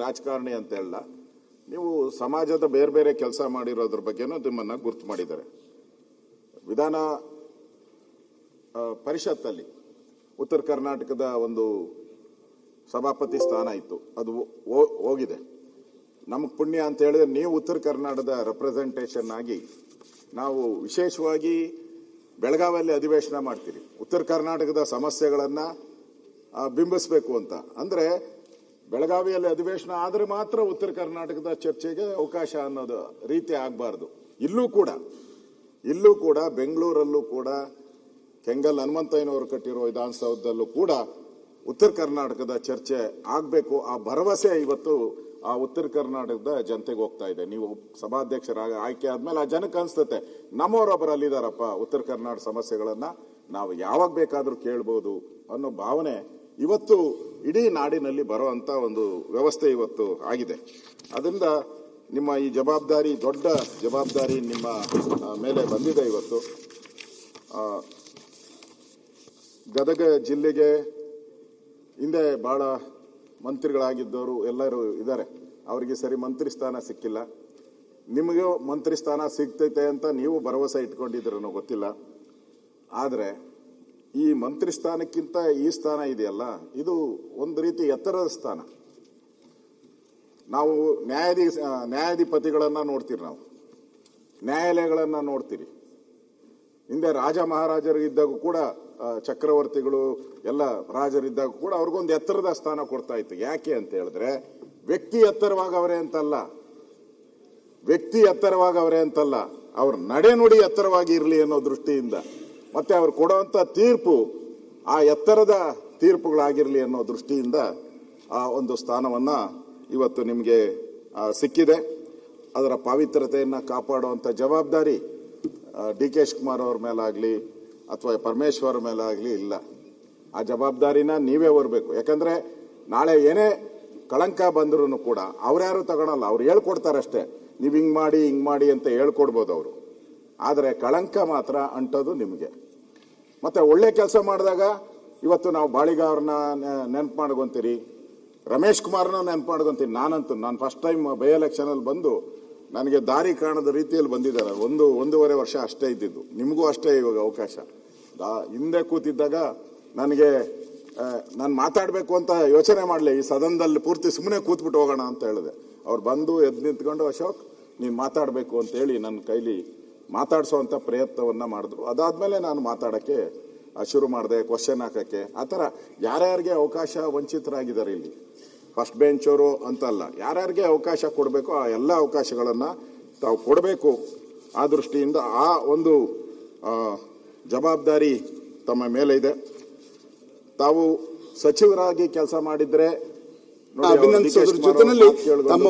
ರಾಜಕಾರಣಿ ಅಂತ ಹೇಳಲ್ಲ, ನೀವು ಸಮಾಜದ ಬೇರೆ ಬೇರೆ ಕೆಲಸ ಮಾಡಿರೋದ್ರ ಬಗ್ಗೆನೂ ನಿಮ್ಮನ್ನ ಗುರ್ತು ಮಾಡಿದ್ದಾರೆ. ವಿಧಾನ ಪರಿಷತ್ತಲ್ಲಿ ಉತ್ತರ ಕರ್ನಾಟಕದ ಒಂದು ಸಭಾಪತಿ ಸ್ಥಾನ ಇತ್ತು, ಅದು ಹೋಗಿದೆ. ನಮಗೆ ಪುಣ್ಯ ಅಂತ ಹೇಳಿದ್ರೆ ನೀವು ಉತ್ತರ ಕರ್ನಾಟಕದ ರೆಪ್ರೆಸೆಂಟೇಷನ್ ಆಗಿ ನಾವು ವಿಶೇಷವಾಗಿ ಬೆಳಗಾವಿಯಲ್ಲಿ ಅಧಿವೇಶನ ಮಾಡ್ತೀರಿ. ಉತ್ತರ ಕರ್ನಾಟಕದ ಸಮಸ್ಯೆಗಳನ್ನ ಬಿಂಬಿಸಬೇಕು ಅಂತ ಅಂದ್ರೆ ಬೆಳಗಾವಿಯಲ್ಲಿ ಅಧಿವೇಶನ ಆದರೆ ಮಾತ್ರ ಉತ್ತರ ಕರ್ನಾಟಕದ ಚರ್ಚೆಗೆ ಅವಕಾಶ ಅನ್ನೋದು ರೀತಿ ಆಗಬಾರ್ದು. ಇಲ್ಲೂ ಕೂಡ ಬೆಂಗಳೂರಲ್ಲೂ ಕೂಡ ಕೆಂಗಲ್ ಹನುಮಂತಯ್ಯನವರು ಕಟ್ಟಿರೋ ವಿಧಾನಸೌಧದಲ್ಲೂ ಕೂಡ ಉತ್ತರ ಕರ್ನಾಟಕದ ಚರ್ಚೆ ಆಗಬೇಕು. ಆ ಭರವಸೆ ಇವತ್ತು ಆ ಉತ್ತರ ಕರ್ನಾಟಕದ ಜನತೆಗೆ ಹೋಗ್ತಾ ಇದೆ. ನೀವು ಸಭಾಧ್ಯಕ್ಷರಾಗ ಆಯ್ಕೆ ಆದ್ಮೇಲೆ ಆ ಜನಕ್ಕೆ ಅನ್ಸ್ತತೆ ನಮ್ಮವರೊಬ್ಬರು ಅಲ್ಲಿದಾರಪ್ಪ, ಉತ್ತರ ಕರ್ನಾಟಕ ಸಮಸ್ಯೆಗಳನ್ನ ನಾವು ಯಾವಾಗ ಬೇಕಾದ್ರೂ ಕೇಳ್ಬೋದು ಅನ್ನೋ ಭಾವನೆ ಇವತ್ತು ಇಡೀ ನಾಡಿನಲ್ಲಿ ಬರುವಂತ ಒಂದು ವ್ಯವಸ್ಥೆ ಇವತ್ತು ಆಗಿದೆ. ಅದರಿಂದ ನಿಮ್ಮ ಈ ಜವಾಬ್ದಾರಿ, ದೊಡ್ಡ ಜವಾಬ್ದಾರಿ ನಿಮ್ಮ ಮೇಲೆ ಬಂದಿದೆ ಇವತ್ತು. ಗದಗ ಜಿಲ್ಲೆಗೆ ಹಿಂದೆ ಬಹಳ ಮಂತ್ರಿಗಳಾಗಿದ್ದವರು ಎಲ್ಲರೂ ಇದ್ದಾರೆ, ಅವರಿಗೆ ಸರಿ ಮಂತ್ರಿ ಸ್ಥಾನ ಸಿಕ್ಕಿಲ್ಲ. ನಿಮಗೂ ಮಂತ್ರಿ ಸ್ಥಾನ ಸಿಗ್ತೈತೆ ಅಂತ ನೀವು ಭರವಸೆ ಇಟ್ಕೊಂಡಿದ್ದೀರೋ ಗೊತ್ತಿಲ್ಲ. ಆದರೆ ಈ ಮಂತ್ರಿ ಸ್ಥಾನಕ್ಕಿಂತ ಈ ಸ್ಥಾನ ಇದೆಯಲ್ಲ, ಇದು ಒಂದು ರೀತಿ ಎತ್ತರದ ಸ್ಥಾನ. ನಾವು ನ್ಯಾಯಾಧಿಪತಿಗಳನ್ನ ನೋಡ್ತೀರಿ, ನಾವು ನ್ಯಾಯಾಲಯಗಳನ್ನ ನೋಡ್ತೀರಿ. ಹಿಂದೆ ರಾಜ ಮಹಾರಾಜರು ಇದ್ದಾಗ ಕೂಡ, ಚಕ್ರವರ್ತಿಗಳು ಎಲ್ಲ ರಾಜರಿದ್ದಾಗ ಕೂಡ ಅವ್ರಿಗೊಂದು ಎತ್ತರದ ಸ್ಥಾನ ಕೊಡ್ತಾ ಇತ್ತು. ಯಾಕೆ ಅಂತ ಹೇಳಿದ್ರೆ ವ್ಯಕ್ತಿ ಎತ್ತರವಾಗವರೇ ಅಂತಲ್ಲ, ಅವ್ರ ನಡೆನುಡಿ ಎತ್ತರವಾಗಿ ಇರಲಿ ಅನ್ನೋ ದೃಷ್ಟಿಯಿಂದ, ಮತ್ತೆ ಅವ್ರು ಕೊಡುವಂತ ತೀರ್ಪು ಆ ಎತ್ತರದ ತೀರ್ಪುಗಳಾಗಿರ್ಲಿ ಅನ್ನೋ ದೃಷ್ಟಿಯಿಂದ ಆ ಒಂದು ಸ್ಥಾನವನ್ನ ಇವತ್ತು ನಿಮಗೆ ಸಿಕ್ಕಿದೆ. ಅದರ ಪಾವಿತ್ರತೆಯನ್ನ ಕಾಪಾಡುವಂತ ಜವಾಬ್ದಾರಿ ಡಿ ಕೆ ಶಿವಕುಮಾರ್ ಅವ್ರ ಮೇಲಾಗ್ಲಿ ಅಥವಾ ಪರಮೇಶ್ವರ್ ಮೇಲಾಗ್ಲಿ ಇಲ್ಲ. ಆ ಜವಾಬ್ದಾರಿನ ನೀವೇ ಹೊರಬೇಕು. ಯಾಕಂದ್ರೆ ನಾಳೆ ಏನೇ ಕಳಂಕ ಬಂದ್ರು ಕೂಡ ಅವ್ರ್ಯಾರು ತಗೊಳಲ್ಲ, ಅವ್ರು ಹೇಳ್ಕೊಡ್ತಾರಷ್ಟೇ. ನೀವು ಹಿಂಗ್ ಮಾಡಿ ಅಂತ ಹೇಳ್ಕೊಡ್ಬೋದು ಅವರು, ಆದರೆ ಕಳಂಕ ಮಾತ್ರ ಅಂಟೋದು ನಿಮಗೆ. ಮತ್ತೆ ಒಳ್ಳೆ ಕೆಲಸ ಮಾಡಿದಾಗ ಇವತ್ತು ನಾವು ಬಾಳಿಗ ಅವ್ರನ್ನ ನೆನಪು ಮಾಡ್ಕೊಂತೀರಿ, ರಮೇಶ್ ಕುಮಾರ್ನ ನೆನಪು ಮಾಡ್ಕೊಂತೀನಿ. ನಾನು ಫಸ್ಟ್ ಟೈಮ್ ಬೈ ಎಲೆಕ್ಷನ್ ಅಲ್ಲಿ ಬಂದು ನನಗೆ ದಾರಿ ಕಾಣದ ರೀತಿಯಲ್ಲಿ ಬಂದಿದ್ದಾರೆ. ಒಂದೂವರೆ ವರ್ಷ ಅಷ್ಟೇ ಇದ್ದಿದ್ದು, ನಿಮಗೂ ಅಷ್ಟೇ ಇವಾಗ ಅವಕಾಶ. ಹಿಂದೆ ಕೂತಿದ್ದಾಗ ನನಗೆ ನಾನು ಮಾತಾಡಬೇಕು ಅಂತ ಯೋಚನೆ ಮಾಡಲಿ, ಈ ಸದನದಲ್ಲಿ ಪೂರ್ತಿ ಸುಮ್ಮನೆ ಕೂತ್ಬಿಟ್ಟು ಹೋಗೋಣ ಅಂತ ಹೇಳಿದೆ. ಅವ್ರು ಬಂದು ಎದ್ದು ನಿಂತ್ಕೊಂಡು, ಅಶೋಕ್ ನೀನು ಮಾತಾಡಬೇಕು ಅಂತ ಹೇಳಿ ನನ್ನ ಕೈಲಿ ಮಾತಾಡಿಸೋವಂಥ ಪ್ರಯತ್ನವನ್ನ ಮಾಡಿದ್ರು. ಅದಾದ್ಮೇಲೆ ನಾನು ಮಾತಾಡಕ್ಕೆ ಶುರು ಮಾಡಿದೆ, ಕ್ವಶನ್ ಹಾಕಕ್ಕೆ. ಆ ಥರ ಯಾರ್ಯಾರಿಗೆ ಅವಕಾಶ ವಂಚಿತರಾಗಿದ್ದಾರೆ ಇಲ್ಲಿ, ಫಸ್ಟ್ ಬೆಂಚವರು ಅಂತಲ್ಲ, ಯಾರ್ಯಾರಿಗೆ ಅವಕಾಶ ಕೊಡಬೇಕು ಆ ಎಲ್ಲ ಅವಕಾಶಗಳನ್ನ ತಾವು ಕೊಡಬೇಕು. ಆ ದೃಷ್ಟಿಯಿಂದ ಆ ಒಂದು ಜವಾಬ್ದಾರಿ ತಮ್ಮ ಮೇಲೆ ಇದೆ. ತಾವು ಸಚಿವರಾಗಿ ಕೆಲಸ ಮಾಡಿದ್ರೆ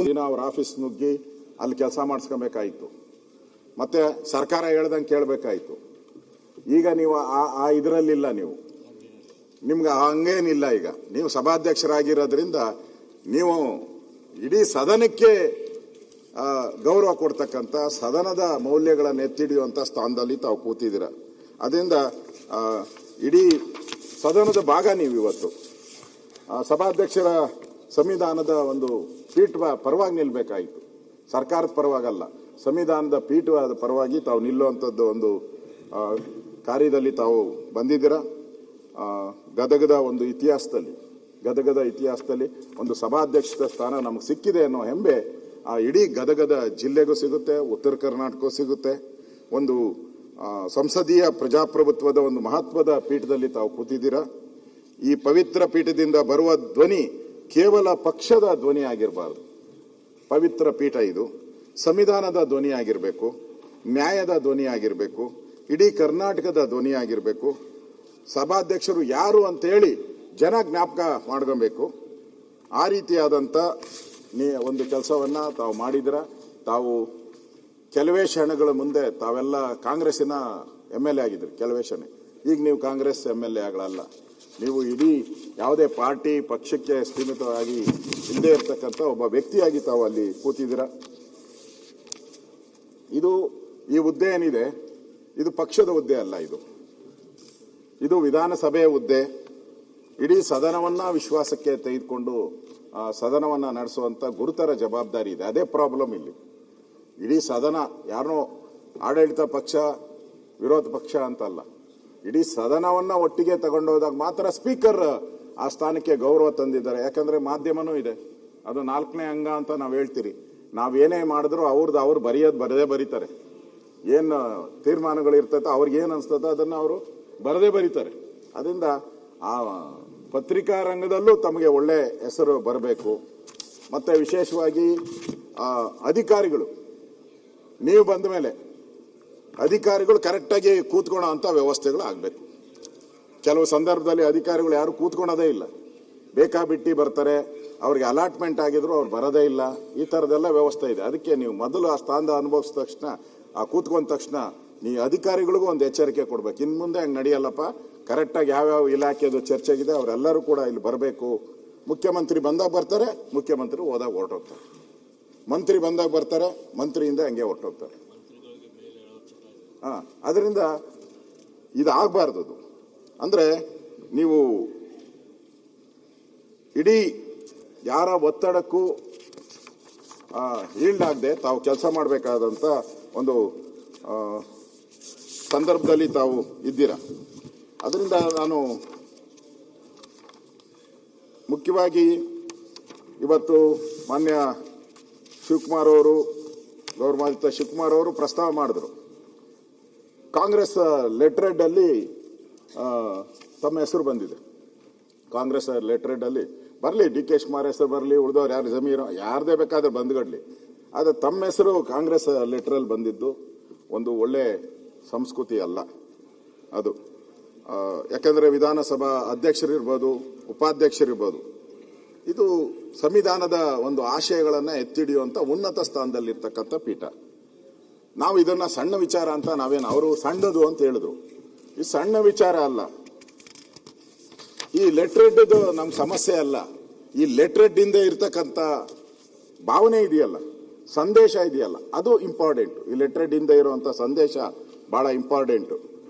ದಿನ ಅವ್ರ ಆಫೀಸ್ ನುಗ್ಗಿ ಅಲ್ಲಿ ಕೆಲಸ ಮಾಡಿಸ್ಕೊಬೇಕಾಯ್ತು, ಮತ್ತೆ ಸರ್ಕಾರ ಹೇಳ್ದಂಗೆ ಕೇಳಬೇಕಾಯ್ತು. ಈಗ ನೀವು ಆ ಇದರಲ್ಲಿಲ್ಲ, ನಿಮ್ಗೆ ಹಂಗೇನಿಲ್ಲ. ಈಗ ನೀವು ಸಭಾಧ್ಯಕ್ಷರಾಗಿರೋದ್ರಿಂದ ನೀವು ಇಡೀ ಸದನಕ್ಕೆ ಗೌರವ ಕೊಡ್ತಕ್ಕಂಥ, ಸದನದ ಮೌಲ್ಯಗಳನ್ನು ಎತ್ತಿಡಿಯುವಂತ ಸ್ಥಾನದಲ್ಲಿ ತಾವು ಕೂತಿದ್ದೀರ. ಅದರಿಂದ ಇಡೀ ಸದನದ ಭಾಗ ನೀವು ಇವತ್ತು. ಸಭಾಧ್ಯಕ್ಷರ ಸಂವಿಧಾನದ ಒಂದು ಪೀಠದ ಪರವಾಗಿ ನಿಲ್ಬೇಕಾಯಿತು, ಸರ್ಕಾರದ ಪರವಾಗಲ್ಲ, ಸಂವಿಧಾನದ ಪೀಠದ ಪರವಾಗಿ ತಾವು ನಿಲ್ಲುವಂಥದ್ದು ಒಂದು ಕಾರ್ಯದಲ್ಲಿ ತಾವು ಬಂದಿದ್ದೀರ. ಗದಗದ ಇತಿಹಾಸದಲ್ಲಿ ಒಂದು ಸಭಾಧ್ಯಕ್ಷದ ಸ್ಥಾನ ನಮಗೆ ಸಿಕ್ಕಿದೆ ಅನ್ನೋ ಹೆಮ್ಮೆ ಆ ಇಡೀ ಗದಗದ ಜಿಲ್ಲೆಗೂ ಸಿಗುತ್ತೆ, ಉತ್ತರ ಕರ್ನಾಟಕಕ್ಕೂ ಸಿಗುತ್ತೆ. ಒಂದು ಸಂಸದೀಯ ಪ್ರಜಾಪ್ರಭುತ್ವದ ಒಂದು ಮಹತ್ವದ ಪೀಠದಲ್ಲಿ ತಾವು ಕೂತಿದ್ದೀರಾ. ಈ ಪವಿತ್ರ ಪೀಠದಿಂದ ಬರುವ ಧ್ವನಿ ಕೇವಲ ಪಕ್ಷದ ಧ್ವನಿ ಆಗಿರಬಾರದು. ಪವಿತ್ರ ಪೀಠ ಇದು ಸಂವಿಧಾನದ ಧ್ವನಿ ಆಗಿರಬೇಕು, ನ್ಯಾಯದ ಧ್ವನಿ ಆಗಿರಬೇಕು, ಇಡೀ ಕರ್ನಾಟಕದ ಧ್ವನಿ ಆಗಿರಬೇಕು. ಸಭಾಧ್ಯಕ್ಷರು ಯಾರು ಅಂತ ಹೇಳಿ ಜನ ಜ್ಞಾಪಕ ಮಾಡ್ಕೊಬೇಕು. ಆ ರೀತಿಯಾದಂಥ ಒಂದು ಕೆಲಸವನ್ನ ತಾವು ಮಾಡಿದ್ರ. ತಾವು ಕೆಲವೇ ಕ್ಷಣಗಳ ಮುಂದೆ ತಾವೆಲ್ಲ ಕಾಂಗ್ರೆಸ್ಸಿನ MLA ಆಗಿದ್ರಿ, ಕೆಲವೇ ಕ್ಷಣ. ಈಗ ನೀವು ಕಾಂಗ್ರೆಸ್ MLA ಆಗಲ್ಲ, ನೀವು ಇಡೀ ಯಾವುದೇ ಪಾರ್ಟಿ ಪಕ್ಷಕ್ಕೆ ಸೀಮಿತವಾಗಿ ಇಲ್ಲದೆ ಇರತಕ್ಕಂಥ ಒಬ್ಬ ವ್ಯಕ್ತಿಯಾಗಿ ತಾವು ಅಲ್ಲಿ ಕೂತಿದ್ದೀರಾ. ಈ ಹುದ್ದೆ ಏನಿದೆ ಇದು ಪಕ್ಷದ ಹುದ್ದೆ ಅಲ್ಲ, ಇದು ವಿಧಾನಸಭೆಯ ಹುದ್ದೆ. ಇಡೀ ಸದನವನ್ನ ವಿಶ್ವಾಸಕ್ಕೆ ತೆಗೆದುಕೊಂಡು ಸದನವನ್ನ ನಡೆಸುವಂತ ಗುರುತರ ಜವಾಬ್ದಾರಿ ಇದೆ. ಅದೇ ಪ್ರಾಬ್ಲಮ್ ಇಲ್ಲಿ. ಇಡೀ ಸದನ ಯಾರನ್ನೋ ಆಡಳಿತ ಪಕ್ಷ ವಿರೋಧ ಪಕ್ಷ ಅಂತಲ್ಲ, ಇಡೀ ಸದನವನ್ನ ಒಟ್ಟಿಗೆ ತಗೊಂಡೋದಾಗ ಮಾತ್ರ ಸ್ಪೀಕರ್ ಆ ಸ್ಥಾನಕ್ಕೆ ಗೌರವ ತಂದಿದ್ದಾರೆ. ಯಾಕಂದ್ರೆ ಮಾಧ್ಯಮನೂ ಇದೆ, ಅದು 4ನೇ ಅಂಗ ಅಂತ ನಾವು ಹೇಳ್ತೀರಿ. ನಾವೇನೇ ಮಾಡಿದ್ರು ಅವ್ರು ಬರದೇ ಬರೀತಾರೆ. ಏನ್ ತೀರ್ಮಾನಗಳು ಇರ್ತೈತೋ ಅವ್ರಿಗೆ ಏನ್ ಅನ್ಸ್ತದೋ ಅದನ್ನ ಅವರು ಬರದೇ ಬರೀತಾರೆ. ಅದರಿಂದ ಆ ಪತ್ರಿಕಾ ರಂಗದಲ್ಲೂ ತಮಗೆ ಒಳ್ಳೆ ಹೆಸರು ಬರಬೇಕು. ಮತ್ತೆ ವಿಶೇಷವಾಗಿ ಅಧಿಕಾರಿಗಳು, ನೀವು ಬಂದ ಮೇಲೆ ಅಧಿಕಾರಿಗಳು ಕರೆಕ್ಟಾಗಿ ಕೂತ್ಕೊಳ್ಳೋ ಅಂತ ವ್ಯವಸ್ಥೆಗಳು ಆಗಬೇಕು. ಕೆಲವು ಸಂದರ್ಭದಲ್ಲಿ ಅಧಿಕಾರಿಗಳು ಯಾರು ಕೂತ್ಕೊಳ್ಳೋದೇ ಇಲ್ಲ, ಬೇಕಾಬಿಟ್ಟಿ ಬರ್ತಾರೆ. ಅವ್ರಿಗೆ ಅಲಾಟ್ಮೆಂಟ್ ಆಗಿದ್ರು ಅವ್ರು ಬರೋದೇ ಇಲ್ಲ. ಈ ಥರದೆಲ್ಲ ವ್ಯವಸ್ಥೆ ಇದೆ. ಅದಕ್ಕೆ ನೀವು ಮೊದಲು ಆ ಸ್ಥಾನದ ಅನುಭವಿಸಿದ ತಕ್ಷಣ, ಆ ಕೂತ್ಕೊಂಡ ತಕ್ಷಣ ನೀವು ಅಧಿಕಾರಿಗಳಿಗೂ ಒಂದು ಎಚ್ಚರಿಕೆ ಕೊಡ್ಬೇಕು. ಇನ್ನು ಮುಂದೆ ಹಂಗೆ ನಡೆಯಲ್ಲಪ್ಪ, ಕರೆಕ್ಟಾಗಿ ಯಾವ್ಯಾವ ಇಲಾಖೆದು ಚರ್ಚೆಗಿದೆ ಅವರೆಲ್ಲರೂ ಕೂಡ ಇಲ್ಲಿ ಬರಬೇಕು. ಮುಖ್ಯಮಂತ್ರಿ ಬಂದಾಗ ಬರ್ತಾರೆ, ಮುಖ್ಯಮಂತ್ರಿ ಹೋದಾಗ ಹೊರಟೋಗ್ತಾರೆ. ಮಂತ್ರಿ ಬಂದಾಗ ಬರ್ತಾರೆ, ಮಂತ್ರಿಯಿಂದ ಹಂಗೆ ಹೊರಟೋಗ್ತಾರೆ. ಅದರಿಂದ ಇದಾಗಬಾರ್ದು. ಅಂದ್ರೆ ನೀವು ಇಡೀ ಯಾರ ಒತ್ತಡಕ್ಕೂ ಈಲ್ಡಾಗದೆ ತಾವು ಕೆಲಸ ಮಾಡಬೇಕಾದಂತ ಒಂದು ಸಂದರ್ಭದಲ್ಲಿ ತಾವು ಇದ್ದೀರಾ. ಅದರಿಂದ ನಾನು ಮುಖ್ಯವಾಗಿ ಇವತ್ತು ಮಾನ್ಯ ಶಿವಕುಮಾರ್ ಅವರು, ಗೌರವಾನ್ವಿತ ಶಿವಕುಮಾರ್ ಅವರು ಪ್ರಸ್ತಾವ ಮಾಡಿದ್ರು. ಕಾಂಗ್ರೆಸ್ ಲೆಟರ್ ಹೆಡ್ ಅಲ್ಲಿ ತಮ್ಮ ಹೆಸರು ಬಂದಿದೆ. ಕಾಂಗ್ರೆಸ್ ಲೆಟರ್ ಹೆಡ್ ಅಲ್ಲಿ ಬರಲಿ, ಡಿ ಕೆ ಶಿವಕುಮಾರ್ ಹೆಸರು ಬರಲಿ, ಉಳಿದವ್ರು ಯಾರು ಜಮೀರು ಯಾರದೇ ಬೇಕಾದ್ರೆ ಬಂದ್ಗಡ್ಲಿ, ಆದರೆ ತಮ್ಮ ಹೆಸರು ಕಾಂಗ್ರೆಸ್ ಲೆಟರ್ ಅಲ್ಲಿ ಬಂದಿದ್ದು ಒಂದು ಒಳ್ಳೆ ಸಂಸ್ಕೃತಿ ಅಲ್ಲ ಅದು. ಯಾಕಂದ್ರೆ ವಿಧಾನಸಭಾ ಅಧ್ಯಕ್ಷರಿರ್ಬೋದು, ಉಪಾಧ್ಯಕ್ಷರಿರ್ಬೋದು, ಇದು ಸಂವಿಧಾನದ ಒಂದು ಆಶಯಗಳನ್ನ ಎತ್ತಿಡಿಯುವಂತ ಉನ್ನತ ಸ್ಥಾನದಲ್ಲಿರ್ತಕ್ಕಂಥ ಪೀಠ. ನಾವು ಇದನ್ನ ಸಣ್ಣ ವಿಚಾರ ಅಂತ ಅವರು ಸಣ್ಣದು ಅಂತ ಹೇಳಿದ್ರು. ಈ ಸಣ್ಣ ವಿಚಾರ ಅಲ್ಲ. ಈ ಲೆಟರ್ ಹೆಡ್ ನಮ್ ಸಮಸ್ಯೆ ಅಲ್ಲ. ಈ ಲೆಟರ್ ಹೆಡ್ ಇಂದ ಇರ್ತಕ್ಕಂಥ ಭಾವನೆ ಇದೆಯಲ್ಲ, ಸಂದೇಶ ಇದೆಯಲ್ಲ, ಅದು ಇಂಪಾರ್ಟೆಂಟ್. ಈ ಲೆಟರ್ ಹೆಡ್ ಇಂದ ಇರುವಂತ ಸಂದೇಶ ಬಹಳ ಇಂಪಾರ್ಟೆಂಟ್.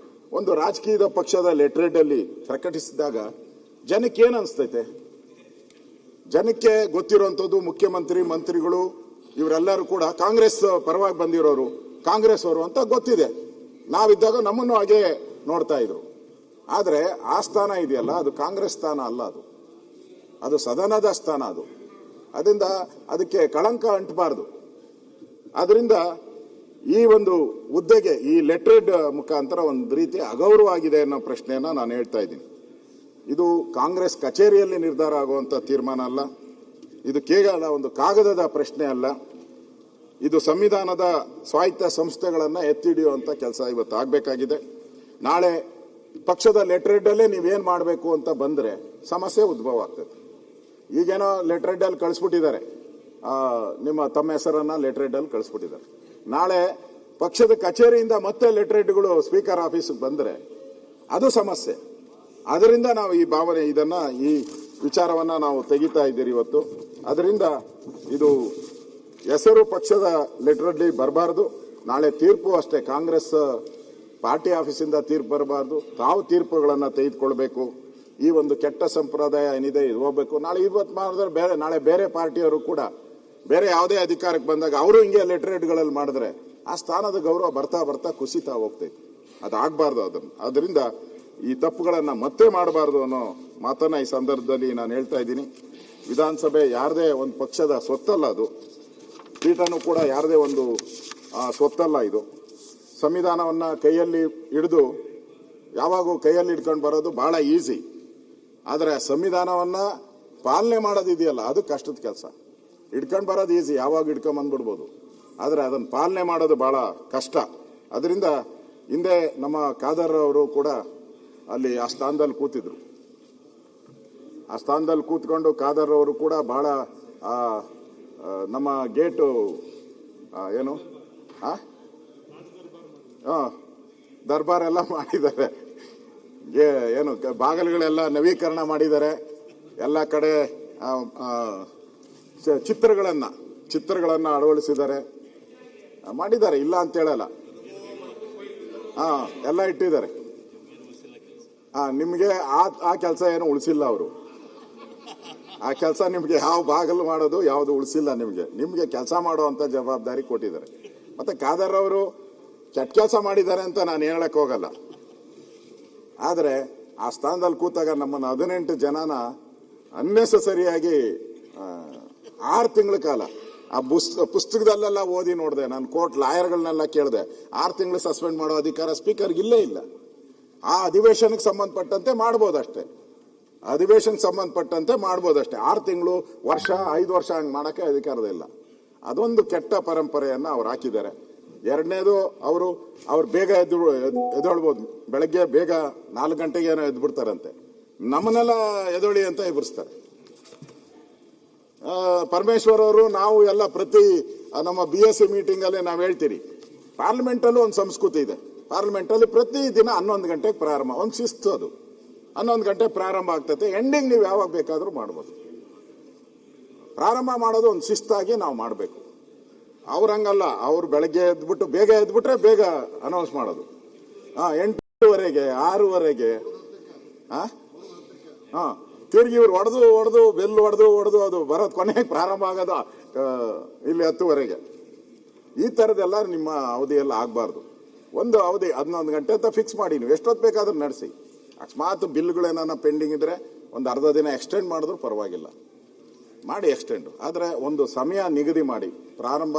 ಒಂದು ರಾಜಕೀಯದ ಪಕ್ಷದ ಲೆಟರ್ ಹೆಡ್ ಅಲ್ಲಿ ಪ್ರಕಟಿಸಿದಾಗ ಜನಕ್ಕೆ ಏನ್ ಅನ್ಸ್ತೈತೆ? ಜನಕ್ಕೆ ಗೊತ್ತಿರುವಂತದ್ದು ಮುಖ್ಯಮಂತ್ರಿ, ಮಂತ್ರಿಗಳು ಇವರೆಲ್ಲರೂ ಕೂಡ ಕಾಂಗ್ರೆಸ್ ಪರವಾಗಿ ಬಂದಿರೋರು, ಕಾಂಗ್ರೆಸ್ ಅವರು ಅಂತ ಗೊತ್ತಿದೆ. ನಾವಿದ್ದಾಗ ನಮ್ಮನ್ನು ಹಾಗೆ ನೋಡ್ತಾ ಇದ್ರು. ಆದ್ರೆ ಆ ಸ್ಥಾನ ಇದೆಯಲ್ಲ, ಅದು ಕಾಂಗ್ರೆಸ್ ಸ್ಥಾನ ಅಲ್ಲ, ಅದು ಸದನದ ಸ್ಥಾನ. ಅದರಿಂದ ಅದಕ್ಕೆ ಕಳಂಕ ಅಂಟಬಾರದು. ಅದರಿಂದ ಈ ಒಂದು ಹುದ್ದೆಗೆ ಈ ಲೆಟರ್ ಹೆಡ್ ಮುಖಾಂತರ ಒಂದು ರೀತಿ ಅಗೌರವ ಆಗಿದೆ ಅನ್ನೋ ಪ್ರಶ್ನೆಯನ್ನ ನಾನು ಹೇಳ್ತಾ ಇದ್ದೀನಿ. ಇದು ಕಾಂಗ್ರೆಸ್ ಕಚೇರಿಯಲ್ಲಿ ನಿರ್ಧಾರ ಆಗುವಂತ ತೀರ್ಮಾನ ಅಲ್ಲ. ಇದು ಕೇವಲ ಒಂದು ಕಾಗದದ ಪ್ರಶ್ನೆ ಅಲ್ಲ. ಇದು ಸಂವಿಧಾನದ ಸ್ವಾಯತ್ತ ಸಂಸ್ಥೆಗಳನ್ನ ಎತ್ತಿಡಿಯುವಂತ ಕೆಲಸ ಇವತ್ತು ಆಗಬೇಕಾಗಿದೆ. ನಾಳೆ ಪಕ್ಷದ ಲೆಟರ್ ಹೆಡ್ ಅಲ್ಲೇ ನೀವೇನ್ ಮಾಡಬೇಕು ಅಂತ ಬಂದ್ರೆ ಸಮಸ್ಯೆ ಉದ್ಭವ ಆಗ್ತದೆ. ಈಗೇನೋ ಲೆಟರ್ ಹೆಡ್ ಅಲ್ಲಿ ಕಳಿಸ್ಬಿಟ್ಟಿದ್ದಾರೆ, ತಮ್ಮ ಹೆಸರನ್ನ ಲೆಟರ್ ಹೆಡ್ ಅಲ್ಲಿ ಕಳಿಸ್ಬಿಟ್ಟಿದ್ದಾರೆ. ನಾಳೆ ಪಕ್ಷದ ಕಚೇರಿಯಿಂದ ಮತ್ತೆ ಲೆಟರ್ ಹೆಡ್ಗಳು ಸ್ಪೀಕರ್ ಆಫೀಸ್ಗೆ ಬಂದ್ರೆ ಅದು ಸಮಸ್ಯೆ. ಅದರಿಂದ ನಾವು ಈ ವಿಚಾರವನ್ನ ನಾವು ತೆಗಿತಾ ಇದ್ದೀರಿ ಇವತ್ತು. ಅದರಿಂದ ಇದು ಹೆಸರು ಪಕ್ಷದ ಲೆಟರ್ ಹೆಡ್ ಬರಬಾರದು. ನಾಳೆ ತೀರ್ಪು ಅಷ್ಟೇ, ಕಾಂಗ್ರೆಸ್ ಪಾರ್ಟಿ ಆಫೀಸಿಂದ ತೀರ್ಪು ಬರಬಾರದು. ತಾವು ತೀರ್ಪುಗಳನ್ನ ತೆಗೆದುಕೊಳ್ಬೇಕು. ಈ ಒಂದು ಕೆಟ್ಟ ಸಂಪ್ರದಾಯ ಏನಿದೆ ಇದು ಹೋಗ್ಬೇಕು. ಇವತ್ತು ಮಾಡಿದ್ರೆ ನಾಳೆ ಬೇರೆ ಪಾರ್ಟಿಯವರು ಕೂಡ ಬೇರೆ ಯಾವುದೇ ಅಧಿಕಾರಕ್ಕೆ ಬಂದಾಗ ಅವರು ಹಿಂಗೆ ಲೆಟರ್ ಹೆಡ್ಗಳಲ್ಲಿ ಮಾಡಿದ್ರೆ ಆ ಸ್ಥಾನದ ಗೌರವ ಬರ್ತಾ ಬರ್ತಾ ಕುಸಿತಾ ಹೋಗ್ತೈತೆ. ಅದಾಗಬಾರ್ದು. ಅದರಿಂದ ಈ ತಪ್ಪುಗಳನ್ನ ಮತ್ತೆ ಮಾಡಬಾರ್ದು ಅನ್ನೋ ಮಾತನ್ನ ಈ ಸಂದರ್ಭದಲ್ಲಿ ನಾನು ಹೇಳ್ತಾ ಇದ್ದೀನಿ. ವಿಧಾನಸಭೆ ಯಾರದೇ ಒಂದು ಪಕ್ಷದ ಸ್ವತ್ತಲ್ಲ, ಅದು ಪೀಠನೂ ಕೂಡ ಯಾರದೇ ಒಂದು ಸ್ವತ್ತಲ್ಲ. ಇದು ಸಂವಿಧಾನವನ್ನ ಕೈಯಲ್ಲಿ ಹಿಡಿದು ಯಾವಾಗೂ ಕೈಯಲ್ಲಿ ಹಿಡ್ಕೊಂಡು ಬರೋದು ಬಹಳ ಈಸಿ. ಆದರೆ ಸಂವಿಧಾನವನ್ನ ಪಾಲನೆ ಮಾಡೋದಿದೆಯಲ್ಲ, ಅದು ಕಷ್ಟದ ಕೆಲಸ. ಹಿಡ್ಕೊಂಡು ಬರೋದು ಈಸಿ, ಯಾವಾಗ ಹಿಡ್ಕೊಂಡ್ ಬಂದ್ಬಿಡ್ಬೋದು. ಆದರೆ ಅದನ್ನು ಪಾಲನೆ ಮಾಡೋದು ಬಹಳ ಕಷ್ಟ. ಅದರಿಂದ ಹಿಂದೆ ನಮ್ಮ ಖಾದರ್ ಅವರು ಕೂಡ ಅಲ್ಲಿ ಆ ಸ್ಥಾನದಲ್ಲಿ ಕೂತಿದ್ರು. ಆ ಸ್ಥಾನದಲ್ಲಿ ಕೂತ್ಕೊಂಡು ಖಾದರ್ ಅವರು ಕೂಡ ಬಹಳ ನಮ್ಮ ಗೇಟು ಏನು ದರ್ಬಾರ್ ಎಲ್ಲ ಮಾಡಿದ್ದಾರೆ. ಏನು ಬಾಗಿಲುಗಳೆಲ್ಲ ನವೀಕರಣ ಮಾಡಿದ್ದಾರೆ. ಎಲ್ಲ ಕಡೆ ಚಿತ್ರಗಳನ್ನ ಅಳವಡಿಸಿದ್ದಾರೆ. ಮಾಡಿದ್ದಾರೆ, ಇಲ್ಲ ಅಂತ ಹೇಳಲ್ಲ. ಎಲ್ಲ ಇಟ್ಟಿದ್ದಾರೆ. ನಿಮಗೆ ಆ ಕೆಲಸ ಏನು ಉಳಿಸಿಲ್ಲ ಅವರು. ಆ ಕೆಲಸ ನಿಮ್ಗೆ ಯಾವ ಬಾಗಲು ಮಾಡೋದು ಯಾವುದು ಉಳಿಸಿಲ್ಲ. ನಿಮ್ಗೆ ಕೆಲಸ ಮಾಡುವಂತ ಜವಾಬ್ದಾರಿ ಕೊಟ್ಟಿದ್ದಾರೆ. ಮತ್ತೆ ಖಾದರ್ ಅವರು ಕೆಟ್ಟ ಕೆಲಸ ಮಾಡಿದ್ದಾರೆ ಅಂತ ನಾನು ಹೇಳಕ್ ಹೋಗಲ್ಲ. ಆದ್ರೆ ಆ ಸ್ಥಾನದಲ್ಲಿ ಕೂತಾಗ ನಮ್ಮನ್ನ 18 ಜನನ ಅನ್ನೆಸರಿಯಾಗಿ 6 ತಿಂಗಳ ಕಾಲ ಆ ಪುಸ್ತಕದಲ್ಲೆಲ್ಲ ಓದಿ ನೋಡಿದೆ. ನಾನು ಕೋರ್ಟ್ ಲಾಯರ್ಗಳನ್ನೆಲ್ಲ ಕೇಳಿದೆ. 6 ತಿಂಗಳು ಸಸ್ಪೆಂಡ್ ಮಾಡೋ ಅಧಿಕಾರ ಸ್ಪೀಕರ್ಗೆ ಇಲ್ಲೇ ಇಲ್ಲ. ಆ ಅಧಿವೇಶನಕ್ಕೆ ಸಂಬಂಧಪಟ್ಟಂತೆ ಮಾಡ್ಬೋದಷ್ಟೇ. ಅಧಿವೇಶನಕ್ಕೆ ಸಂಬಂಧಪಟ್ಟಂತೆ ಮಾಡ್ಬೋದಷ್ಟೇ. 6 ತಿಂಗಳು, ವರ್ಷ, 5 ವರ್ಷ ಹಂಗೆ ಮಾಡಕ್ಕೆ ಅಧಿಕಾರದಿಲ್ಲ. ಅದೊಂದು ಕೆಟ್ಟ ಪರಂಪರೆಯನ್ನ ಅವ್ರು ಹಾಕಿದ್ದಾರೆ. ಎರಡನೇದು, ಅವ್ರು ಬೇಗ ಎದ್ದೇಳ್ಬೋದು. ಬೆಳಗ್ಗೆ ಬೇಗ 4 ಗಂಟೆಗೆ ಏನೋ ಎದ್ಬಿಡ್ತಾರಂತೆ. ನಮ್ಮನ್ನೆಲ್ಲ ಎದೊಳಿ ಅಂತ ಎದುರಿಸ್ತಾರೆ. ಪರಮೇಶ್ವರ್ ಅವರು, ನಾವು ಎಲ್ಲ ಪ್ರತಿ ನಮ್ಮ BSc ಮೀಟಿಂಗ್ ಅಲ್ಲಿ ನಾವು ಹೇಳ್ತೀರಿ, ಪಾರ್ಲಿಮೆಂಟ್ ಅಲ್ಲೂ ಒಂದು ಸಂಸ್ಕೃತಿ ಇದೆ. ಪಾರ್ಲಿಮೆಂಟ್ ಅಲ್ಲಿ ಪ್ರತಿ ದಿನ 11 ಗಂಟೆಗೆ ಪ್ರಾರಂಭ, ಒಂದು ಶಿಸ್ತು ಅದು. 11 ಗಂಟೆಗೆ ಪ್ರಾರಂಭ ಆಗ್ತೈತೆ. ಎಂಡಿಂಗ್ ನೀವು ಯಾವಾಗ ಬೇಕಾದ್ರೂ ಮಾಡ್ಬೋದು. ಪ್ರಾರಂಭ ಮಾಡೋದು ಒಂದು ಶಿಸ್ತಾಗಿ ನಾವು ಮಾಡಬೇಕು. ಅವ್ರಂಗಲ್ಲ, ಅವ್ರು ಬೆಳಗ್ಗೆ ಎದ್ಬಿಟ್ಟು ಬೇಗ ಎದ್ಬಿಟ್ರೆ ಬೇಗ ಅನೌನ್ಸ್ ಮಾಡೋದು. 8:30, 6:00 ತಿರುಗಿ ಇವ್ರು ಹೊಡೆದು ಬೆಲ್ ಹೊಡೆದು ಅದು ಬರೋದು ಕೊನೆಗೆ ಪ್ರಾರಂಭ ಆಗೋದು ಇಲ್ಲಿ 10:00. ಈ ತರದೆಲ್ಲ ನಿಮ್ಮ ಅವಧಿಯಲ್ಲಿ ಆಗಬಾರ್ದು. ಒಂದು ಅವಧಿ 11 ಗಂಟೆ ಅಂತ ಫಿಕ್ಸ್ ಮಾಡಿ, ನೀವು ಎಷ್ಟೊತ್ತು ಬೇಕಾದ್ರೂ ನಡೆಸಿ. ಅಕಸ್ಮಾತ್ ಬಿಲ್ಗಳೇನ ಪೆಂಡಿಂಗ್ ಇದ್ರೆ ಒಂದು ಅರ್ಧ ದಿನ ಎಕ್ಸ್ಟೆಂಡ್ ಮಾಡಿದ್ರು ಪರವಾಗಿಲ್ಲ, ಮಾಡಿ ಎಕ್ಸ್ಟೆಂಡ್. ಆದರೆ ಒಂದು ಸಮಯ ನಿಗದಿ ಮಾಡಿ, ಪ್ರಾರಂಭ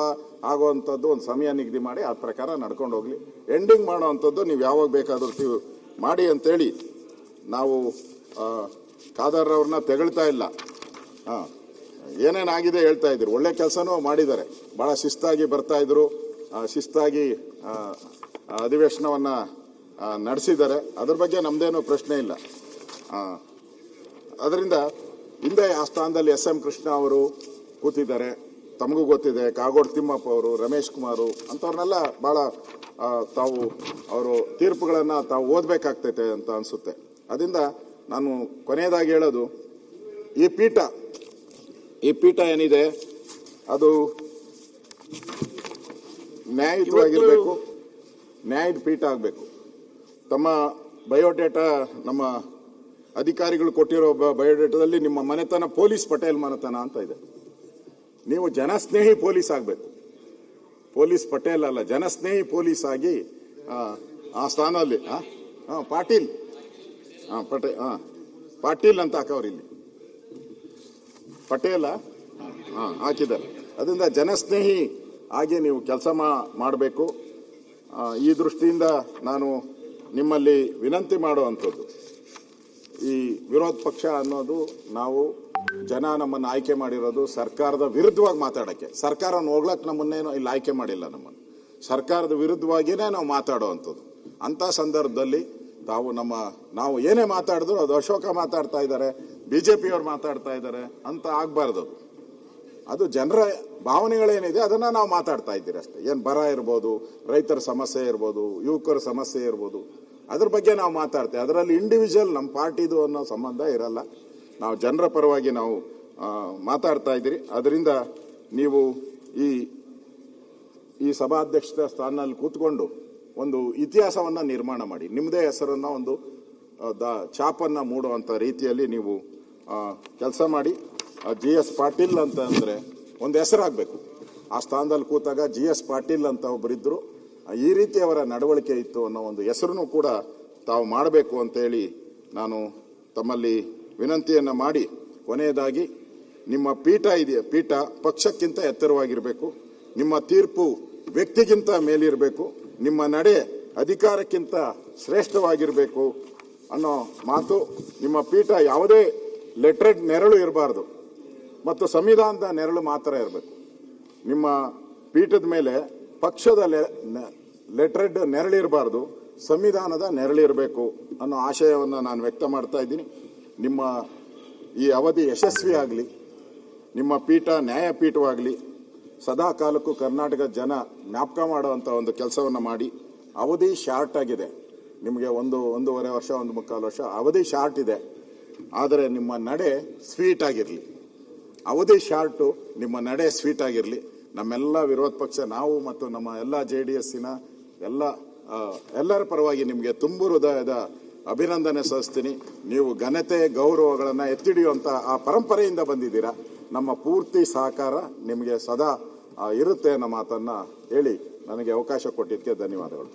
ಆಗುವಂಥದ್ದು ಒಂದು ಸಮಯ ನಿಗದಿ ಮಾಡಿ ಆ ಪ್ರಕಾರ ನಡ್ಕೊಂಡು ಹೋಗ್ಲಿ. ಎಂಡಿಂಗ್ ಮಾಡುವಂಥದ್ದು ನೀವು ಯಾವಾಗ ಬೇಕಾದ್ರೂ ಮಾಡಿ ಅಂತೇಳಿ ನಾವು ಖಾದರ್ ಅವ್ರನ್ನ ತೆಗಳ್ತಾ ಇಲ್ಲ. ಏನೇನಾಗಿದೆ ಹೇಳ್ತಾ ಇದ್ರು. ಒಳ್ಳೆ ಕೆಲಸನೂ ಮಾಡಿದ್ದಾರೆ. ಬಹಳ ಶಿಸ್ತಾಗಿ ಬರ್ತಾ ಇದ್ರು, ಶಿಸ್ತಾಗಿ ಅಧಿವೇಶನವನ್ನ ನಡೆಸಿದ್ದಾರೆ. ಅದ್ರ ಬಗ್ಗೆ ನಮ್ದೇನು ಪ್ರಶ್ನೆ ಇಲ್ಲ. ಅದರಿಂದ ಹಿಂದೆ ಆ ಸ್ಥಾನದಲ್ಲಿ SM ಕೃಷ್ಣ ಅವರು ಕೂತಿದ್ದಾರೆ, ತಮಗೂ ಗೊತ್ತಿದೆ. ಕಾಗೋಡು ತಿಮ್ಮಪ್ಪ ಅವರು, ರಮೇಶ್ ಕುಮಾರ್ ಅಂತವ್ರನ್ನೆಲ್ಲ ಬಹಳ ಅವರು ತೀರ್ಪುಗಳನ್ನ ತಾವು ಓದಬೇಕಾಗ್ತೈತೆ ಅಂತ ಅನ್ಸುತ್ತೆ. ಅದರಿಂದ ನಾನು ಕೊನೆಯದಾಗಿ ಹೇಳೋದು, ಈ ಪೀಠ ಏನಿದೆ ಅದು ನ್ಯಾಯಯುತವಾಗಿರಬೇಕು, ನ್ಯಾಯದ ಪೀಠ ಆಗಬೇಕು. ತಮ್ಮ ಬಯೋಡೇಟಾ, ನಮ್ಮ ಅಧಿಕಾರಿಗಳು ಕೊಟ್ಟಿರೋ ಬಯೋಡೇಟಾದಲ್ಲಿ ನಿಮ್ಮ ಮನೆತನ ಪೊಲೀಸ್ ಪಟೇಲ್ ಮನೆತನ ಅಂತ ಇದೆ. ನೀವು ಜನಸ್ನೇಹಿ ಪೊಲೀಸ್ ಆಗಬೇಕು. ಪೊಲೀಸ್ ಪಟೇಲ್ ಅಲ್ಲ, ಜನಸ್ನೇಹಿ ಪೊಲೀಸ್ ಆಗಿ ಆ ಸ್ಥಾನದಲ್ಲಿ ಪಾಟೀಲ್ ಅಂತ ಹಾಕವ್ರು ಇಲ್ಲಿ. ಪಟೇಲ ಹಾಕಿದ್ದಾರೆ. ಅದರಿಂದ ಜನಸ್ನೇಹಿ ಆಗಿ ನೀವು ಕೆಲಸ ಮಾಡಬೇಕು. ಈ ದೃಷ್ಟಿಯಿಂದ ನಾನು ನಿಮ್ಮಲ್ಲಿ ವಿನಂತಿ ಮಾಡುವಂಥದ್ದು, ಈ ವಿರೋಧ ಪಕ್ಷ ಅನ್ನೋದು ನಾವು ಜನ ನಮ್ಮನ್ನು ಆಯ್ಕೆ ಮಾಡಿರೋದು ಸರ್ಕಾರದ ವಿರುದ್ಧವಾಗಿ ಮಾತಾಡೋಕ್ಕೆ. ಸರ್ಕಾರವನ್ನು ಹೋಗ್ಲಕ್ಕೆ ನಮ್ಮನ್ನೇನೋ ಇಲ್ಲಿ ಆಯ್ಕೆ ಮಾಡಿಲ್ಲ. ನಮ್ಮನ್ನು ಸರ್ಕಾರದ ವಿರುದ್ಧವಾಗಿಯೇ ನಾವು ಮಾತಾಡುವಂಥದ್ದು. ಅಂಥ ಸಂದರ್ಭದಲ್ಲಿ ನಾವು ಏನೇ ಮಾತಾಡಿದ್ರು ಅದು ಅಶೋಕ ಮಾತಾಡ್ತಾ ಇದ್ದಾರೆ, BJPಯವ್ರು ಮಾತಾಡ್ತಾ ಇದ್ದಾರೆ ಅಂತ ಆಗಬಾರ್ದು. ಅದು ಜನರ ಭಾವನೆಗಳೇನಿದೆ ಅದನ್ನ ನಾವು ಮಾತಾಡ್ತಾ ಇದ್ದೀರಿ ಅಷ್ಟೇ. ಏನು ಬರ ಇರ್ಬೋದು, ರೈತರ ಸಮಸ್ಯೆ ಇರ್ಬೋದು, ಯುವಕರ ಸಮಸ್ಯೆ ಇರ್ಬೋದು, ಅದ್ರ ಬಗ್ಗೆ ನಾವು ಮಾತಾಡ್ತೇವೆ. ಅದರಲ್ಲಿ ಇಂಡಿವಿಜುವಲ್ ನಮ್ಮ ಪಾರ್ಟಿದು ಅನ್ನೋ ಸಂಬಂಧ ಇರಲ್ಲ. ನಾವು ಜನರ ಪರವಾಗಿ ನಾವು ಮಾತಾಡ್ತಾ ಇದ್ದೀರಿ. ಅದರಿಂದ ನೀವು ಈ ಸಭಾಧ್ಯಕ್ಷ ಸ್ಥಾನದಲ್ಲಿ ಕೂತ್ಕೊಂಡು ಒಂದು ಇತಿಹಾಸವನ್ನ ನಿರ್ಮಾಣ ಮಾಡಿ, ನಿಮ್ಮದೇ ಹೆಸರನ್ನ ಒಂದು ಛಾಪನ್ನ ಮೂಡುವಂತ ರೀತಿಯಲ್ಲಿ ನೀವು ಕೆಲಸ ಮಾಡಿ. GS ಪಾಟೀಲ್ ಅಂತ ಅಂದ್ರೆ ಒಂದು ಹೆಸರಾಗಬೇಕು. ಆ ಸ್ಥಾನದಲ್ಲಿ ಕೂತಾಗ GS ಪಾಟೀಲ್ ಅಂತ ಒಬ್ಬರಿದ್ರು, ಈ ರೀತಿ ಅವರ ನಡವಳಿಕೆ ಇತ್ತು ಅನ್ನೋ ಒಂದು ಹೆಸರನ್ನು ಕೂಡ ತಾವು ಮಾಡಬೇಕು ಅಂತ ಹೇಳಿ ನಾನು ತಮ್ಮಲ್ಲಿ ವಿನಂತಿಯನ್ನ ಮಾಡಿ, ಕೊನೆಯದಾಗಿ ನಿಮ್ಮ ಪೀಠ ಇದೆಯಾ, ಪೀಠ ಪಕ್ಷಕ್ಕಿಂತ ಎತ್ತರವಾಗಿರಬೇಕು, ನಿಮ್ಮ ತೀರ್ಪು ವ್ಯಕ್ತಿಗಿಂತ ಮೇಲಿರಬೇಕು, ನಿಮ್ಮ ನಡೆ ಅಧಿಕಾರಕ್ಕಿಂತ ಶ್ರೇಷ್ಠವಾಗಿರಬೇಕು ಅನ್ನೋ ಮಾತು. ನಿಮ್ಮ ಪೀಠ ಯಾವುದೇ ಲೆಟ್ರೆಡ್ ನೆರಳು ಇರಬಾರ್ದು ಮತ್ತು ಸಂವಿಧಾನದ ನೆರಳು ಮಾತ್ರ ಇರಬೇಕು. ನಿಮ್ಮ ಪೀಠದ ಮೇಲೆ ಪಕ್ಷದ ಲೆಟ್ರೆಡ್ ನೆರಳಿರಬಾರ್ದು, ಸಂವಿಧಾನದ ನೆರಳಿರಬೇಕು ಅನ್ನೋ ಆಶಯವನ್ನು ನಾನು ವ್ಯಕ್ತ ಮಾಡ್ತಾ ಇದ್ದೀನಿ. ನಿಮ್ಮ ಈ ಅವಧಿ ಯಶಸ್ವಿ ಆಗಲಿ, ನಿಮ್ಮ ಪೀಠ ನ್ಯಾಯಪೀಠವಾಗಲಿ, ಸದಾ ಕಾಲಕ್ಕೂ ಕರ್ನಾಟಕ ಜನ ಜ್ಞಾಪಕ ಮಾಡುವಂಥ ಒಂದು ಕೆಲಸವನ್ನು ಮಾಡಿ. ಅವಧಿ ಶಾರ್ಟ್ ಆಗಿದೆ, ನಿಮಗೆ 1.5 ವರ್ಷ 1.25 ವರ್ಷ ಅವಧಿ ಶಾರ್ಟ್ ಇದೆ. ಆದರೆ ನಿಮ್ಮ ನಡೆ ಸ್ವೀಟ್ ಆಗಿರಲಿ. ಅವಧಿ ಶಾರ್ಟು, ನಿಮ್ಮ ನಡೆ ಸ್ವೀಟ್ ಆಗಿರಲಿ. ನಮ್ಮೆಲ್ಲ ವಿರೋಧ ಪಕ್ಷ ನಾವು ಮತ್ತು ನಮ್ಮ ಎಲ್ಲ JDSನ ಎಲ್ಲರ ಪರವಾಗಿ ನಿಮಗೆ ತುಂಬು ಹೃದಯದ ಅಭಿನಂದನೆ ಸಲ್ಲಿಸ್ತೀನಿ. ನೀವು ಘನತೆ ಗೌರವಗಳನ್ನು ಎತ್ತಿಡಿಯುವಂಥ ಆ ಪರಂಪರೆಯಿಂದ ಬಂದಿದ್ದೀರಾ. ನಮ್ಮ ಪೂರ್ತಿ ಸಹಕಾರ ನಿಮಗೆ ಸದಾ ಇರುತ್ತೆ ಅನ್ನೋ ಮಾತನ್ನ ಹೇಳಿ ನನಗೆ ಅವಕಾಶ ಕೊಟ್ಟಿದ್ದಕ್ಕೆ ಧನ್ಯವಾದಗಳು.